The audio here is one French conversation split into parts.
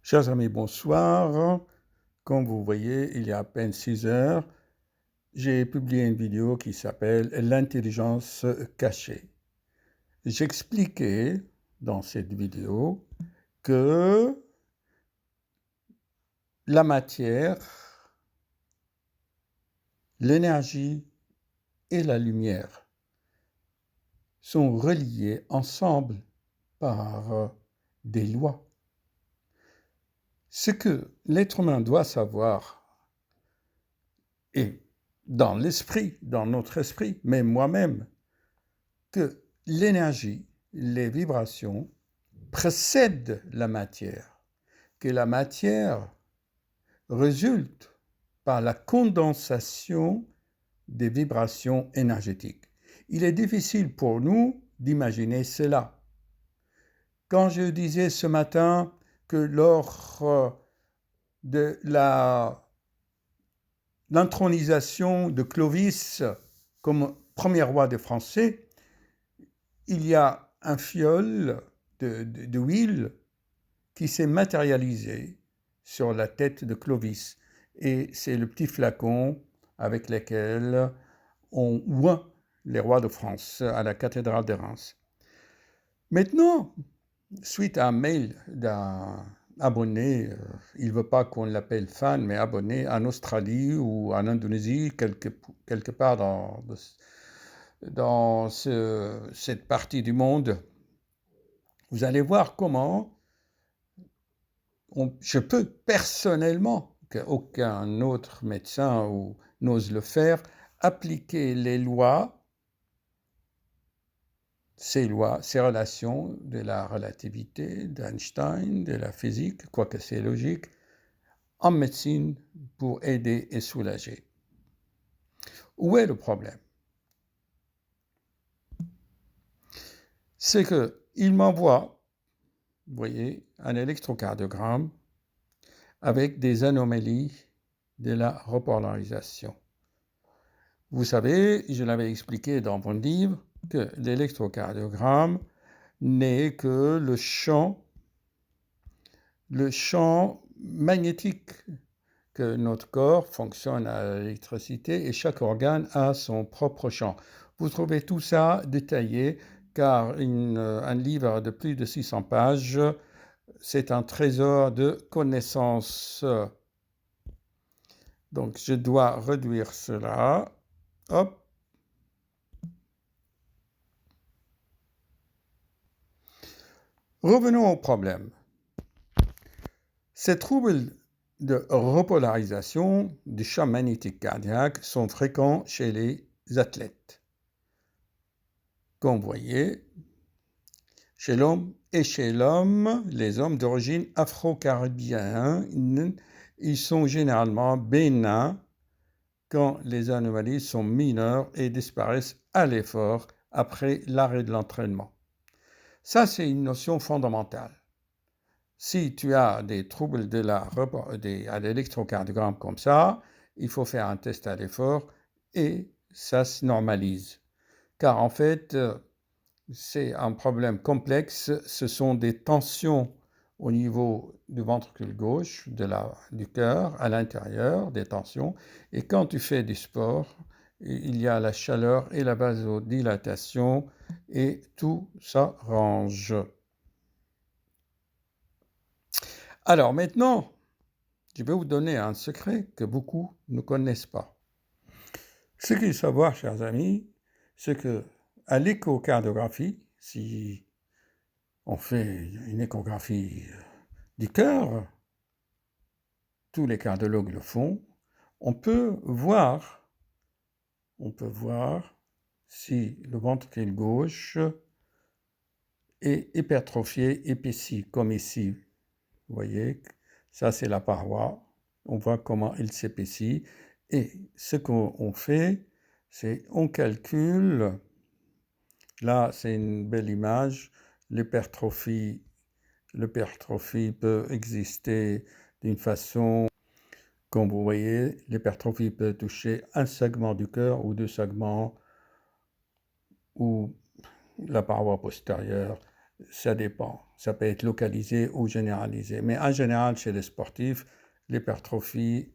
Chers amis, bonsoir. Comme vous voyez, il y a à peine 6 heures, j'ai publié une vidéo qui s'appelle L'intelligence cachée. J'expliquais dans cette vidéo que la matière, l'énergie et la lumière sont reliées ensemble par des lois. Ce que l'être humain doit savoir, et dans l'esprit, dans notre esprit, mais moi-même, que l'énergie, les vibrations précèdent la matière, que la matière résulte par la condensation des vibrations énergétiques. Il est difficile pour nous d'imaginer cela. Quand je disais ce matin que lors de l'intronisation de Clovis comme premier roi des Français, il y a un fiole d'huile qui s'est matérialisé sur la tête de Clovis. Et c'est le petit flacon avec lequel on oint les rois de France à la cathédrale de Reims. Maintenant, suite à un mail d'un abonné, il ne veut pas qu'on l'appelle fan, mais abonné en Australie ou en Indonésie, quelque part dans cette partie du monde, vous allez voir comment je peux personnellement, qu'aucun autre médecin n'ose le faire, appliquer les lois, ces relations de la relativité, d'Einstein, de la physique, quoique c'est logique, en médecine pour aider et soulager. Où est le problème? C'est qu'il m'envoie, vous voyez, un électrocardiogramme avec des anomalies de la repolarisation. Vous savez, je l'avais expliqué dans mon livre, que l'électrocardiogramme n'est que le champ magnétique, que notre corps fonctionne à l'électricité et chaque organe a son propre champ. Vous trouvez tout ça détaillé, car un livre de plus de 600 pages, c'est un trésor de connaissances. Donc, je dois réduire cela. Hop. Revenons au problème. Ces troubles de repolarisation du champ magnétique cardiaque sont fréquents chez les athlètes. Comme vous voyez, chez l'homme, les hommes d'origine afro-caribéenne, ils sont généralement bénins quand les anomalies sont mineures et disparaissent à l'effort après l'arrêt de l'entraînement. Ça, c'est une notion fondamentale. Si tu as des troubles à l'électrocardiogramme comme ça, il faut faire un test à l'effort et ça se normalise. Car en fait, c'est un problème complexe. Ce sont des tensions au niveau du ventricule gauche, du cœur, à l'intérieur, des tensions. Et quand tu fais du sport, il y a la chaleur et la vasodilatation et tout s'arrange. Alors maintenant, je vais vous donner un secret que beaucoup ne connaissent pas. Ce qu'il faut savoir, chers amis, c'est que à l'échocardiographie, si on fait une échographie du cœur, tous les cardiologues le font, on peut voir si le ventricule gauche est hypertrophié, épaissi, comme ici. Vous voyez, ça c'est la paroi. On voit comment il s'épaissit. Et ce qu'on fait, c'est on calcule. Là, c'est une belle image. L'hypertrophie peut exister d'une façon, comme vous voyez, l'hypertrophie peut toucher un segment du cœur ou deux segments ou la paroi postérieure. Ça dépend. Ça peut être localisé ou généralisé. Mais en général, chez les sportifs, l'hypertrophie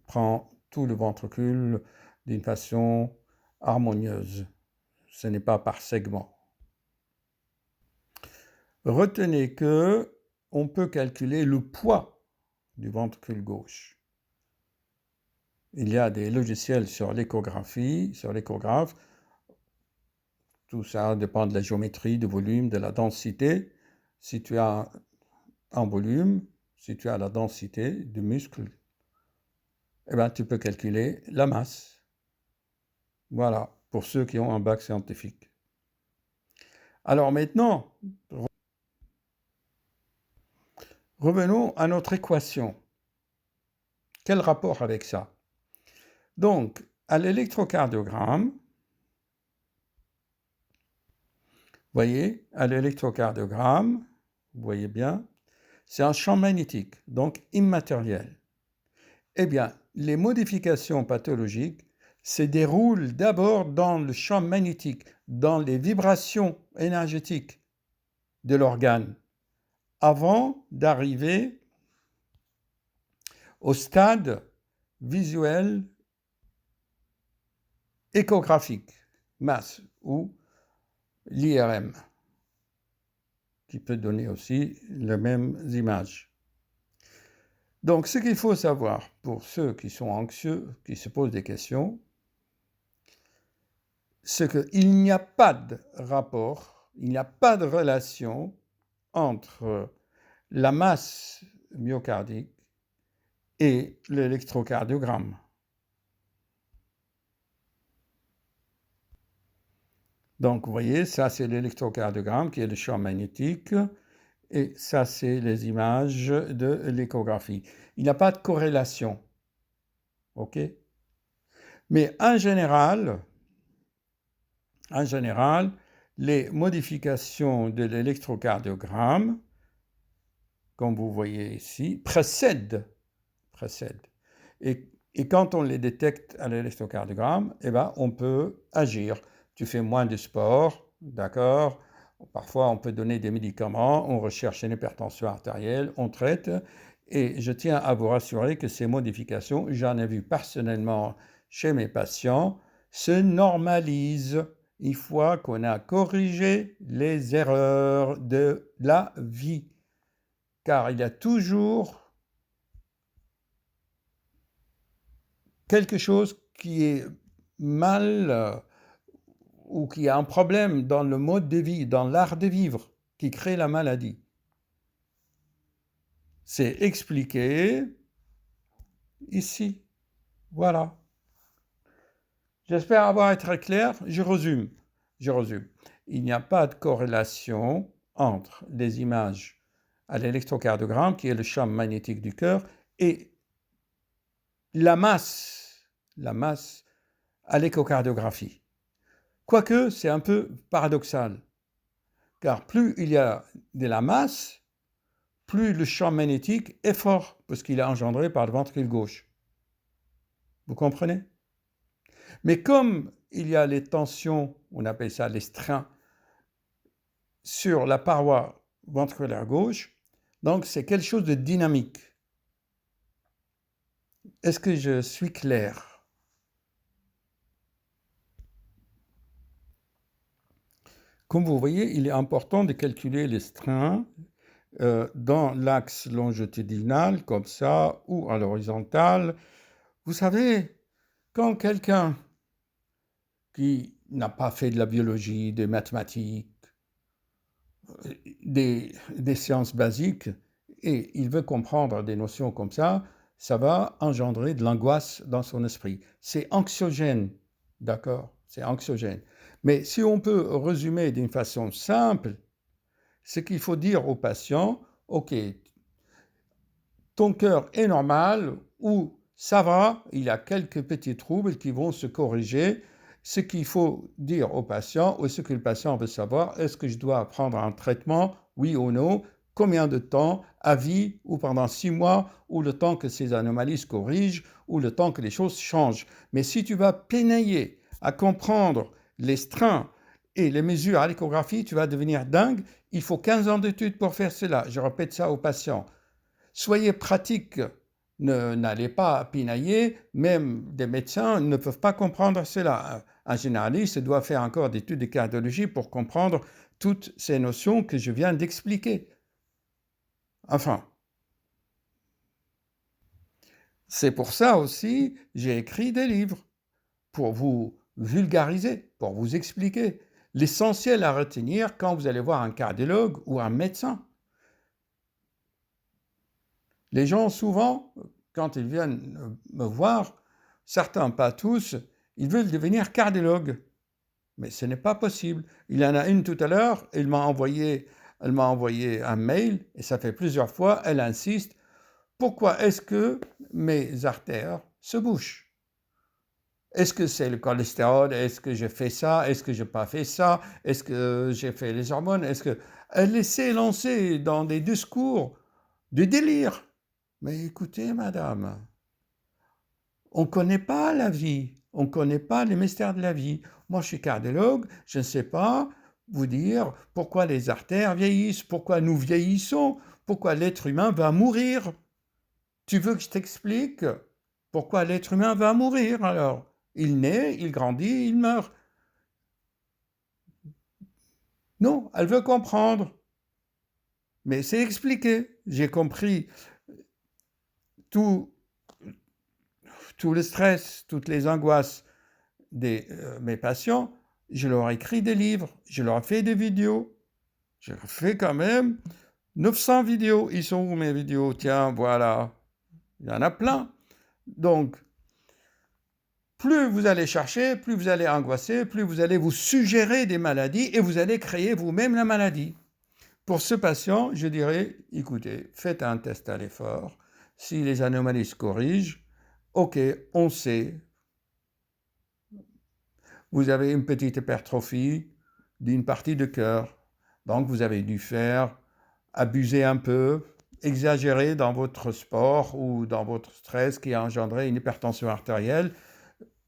prend tout le ventricule d'une façon harmonieuse. Ce n'est pas par segment. Retenez que on peut calculer le poids du ventricule gauche. Il y a des logiciels sur l'échographie, sur l'échographe. Tout ça dépend de la géométrie, du volume, de la densité. Si tu as un volume, si tu as la densité du muscle, eh bien, tu peux calculer la masse. Voilà, pour ceux qui ont un bac scientifique. Alors maintenant, revenons à notre équation. Quel rapport avec ça? Donc, à l'électrocardiogramme, voyez, à l'électrocardiogramme, vous voyez bien, c'est un champ magnétique, donc immatériel. Eh bien, les modifications pathologiques se déroulent d'abord dans le champ magnétique, dans les vibrations énergétiques de l'organe, avant d'arriver au stade visuel échographique, MAS ou l'IRM, qui peut donner aussi les mêmes images. Donc, ce qu'il faut savoir pour ceux qui sont anxieux, qui se posent des questions, c'est qu'il n'y a pas de rapport, il n'y a pas de relation entre la masse myocardique et l'électrocardiogramme. Donc, vous voyez, ça c'est l'électrocardiogramme qui est le champ magnétique et ça c'est les images de l'échographie. Il n'y a pas de corrélation, ok? Mais en général, les modifications de l'électrocardiogramme, comme vous voyez ici, précèdent. Et quand on les détecte à l'électrocardiogramme, eh ben, on peut agir. Tu fais moins de sport, d'accord? Parfois, on peut donner des médicaments, on recherche une hypertension artérielle, on traite. Et je tiens à vous rassurer que ces modifications, j'en ai vu personnellement chez mes patients, se normalisent une fois qu'on a corrigé les erreurs de la vie. Car il y a toujours quelque chose qui est mal ou qui a un problème dans le mode de vie, dans l'art de vivre, qui crée la maladie. C'est expliqué ici. Voilà. J'espère avoir été très clair. Je résume. Il n'y a pas de corrélation entre les images à l'électrocardiogramme, qui est le champ magnétique du cœur, et la masse à l'échocardiographie. Quoique, c'est un peu paradoxal, car plus il y a de la masse, plus le champ magnétique est fort, parce qu'il est engendré par le ventricule gauche. Vous comprenez? Mais comme il y a les tensions, on appelle ça les strains, sur la paroi ventriculaire gauche, donc c'est quelque chose de dynamique. Est-ce que je suis clair? Comme vous voyez, il est important de calculer les strains dans l'axe longitudinal, comme ça, ou à l'horizontale. Vous savez, quand quelqu'un qui n'a pas fait de la biologie, des mathématiques, des sciences basiques, et il veut comprendre des notions comme ça va engendrer de l'angoisse dans son esprit. C'est anxiogène, d'accord? C'est anxiogène. Mais si on peut résumer d'une façon simple, c'est qu'il faut dire au patient, OK, ton cœur est normal ou ça va, il y a quelques petits troubles qui vont se corriger. Ce qu'il faut dire au patient ou ce que le patient veut savoir, est-ce que je dois prendre un traitement, oui ou non, combien de temps, à vie ou pendant 6 mois, ou le temps que ces anomalies se corrigent, ou le temps que les choses changent. Mais si tu vas peiner à comprendre les strains Et les mesures à l'échographie, tu vas devenir dingue. Il faut 15 ans d'études pour faire cela. Je répète ça aux patients. Soyez pratique. N'allez pas pinailler. Même des médecins ne peuvent pas comprendre cela. Un généraliste doit faire encore des études de cardiologie pour comprendre toutes ces notions que je viens d'expliquer. Enfin, c'est pour ça aussi j'ai écrit des livres, pour vous vulgariser, pour vous expliquer l'essentiel à retenir quand vous allez voir un cardiologue ou un médecin. Les gens, souvent, quand ils viennent me voir, certains, pas tous, ils veulent devenir cardiologues. Mais ce n'est pas possible. Il y en a une tout à l'heure, elle m'a envoyé un mail, et ça fait plusieurs fois, elle insiste, pourquoi est-ce que mes artères se bouchent? Est-ce que c'est le cholestérol? Est-ce que j'ai fait ça? Est-ce que je n'ai pas fait ça? Est-ce que j'ai fait les hormones? Elle essaie de lancer dans des discours de délire. Mais écoutez, madame, on ne connaît pas la vie. On ne connaît pas les mystères de la vie. Moi, je suis cardiologue, je ne sais pas vous dire pourquoi les artères vieillissent, pourquoi nous vieillissons, pourquoi l'être humain va mourir. Tu veux que je t'explique pourquoi l'être humain va mourir alors? Il naît, il grandit, il meurt. Non, elle veut comprendre. Mais c'est expliqué. J'ai compris tout le stress, toutes les angoisses de mes patients. Je leur ai écrit des livres, je leur ai fait des vidéos. J'ai fait quand même 900 vidéos. Ils sont où mes vidéos? Tiens, voilà. Il y en a plein. Donc, plus vous allez chercher, plus vous allez angoisser, plus vous allez vous suggérer des maladies et vous allez créer vous-même la maladie. Pour ce patient, je dirais, écoutez, faites un test à l'effort. Si les anomalies se corrigent, ok, on sait. Vous avez une petite hypertrophie d'une partie du cœur. Donc, vous avez dû abuser un peu, exagérer dans votre sport ou dans votre stress qui a engendré une hypertension artérielle.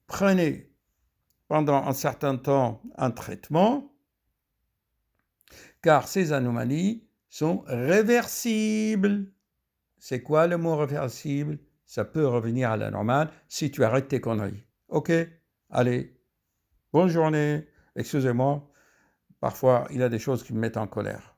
Prenez pendant un certain temps un traitement, car ces anomalies sont réversibles. C'est quoi le mot réversible? Ça peut revenir à la normale si tu arrêtes tes conneries. Ok? Allez, bonne journée. Excusez-moi, parfois il y a des choses qui me mettent en colère.